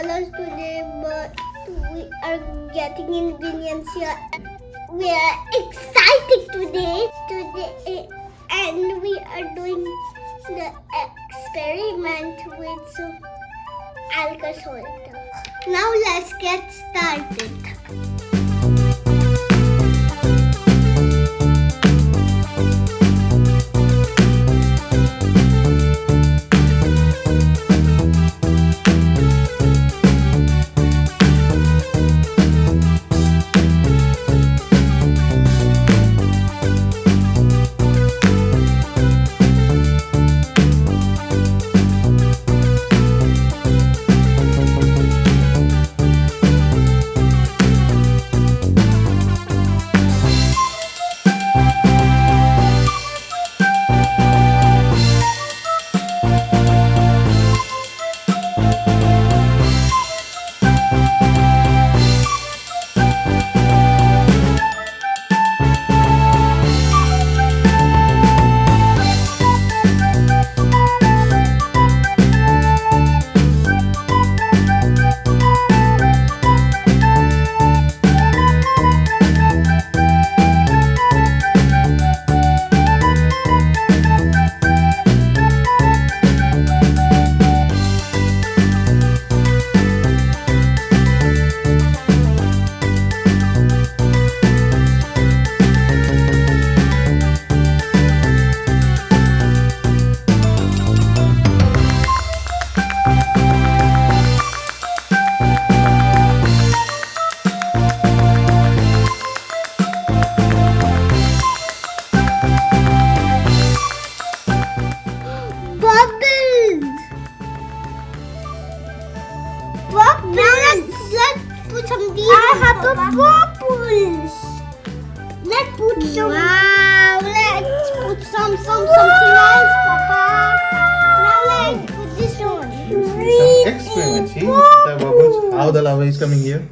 $2 today, but we are getting ingredients here. We are excited today, and we are doing the experiment with some alka-seltzer. Now let's get started. Now let's put some deep. I have the bubbles. Let's put some. Wow. Let's put something else, Papa. Now let's put this one. Some experiment. See the bubbles. How the lava is coming here.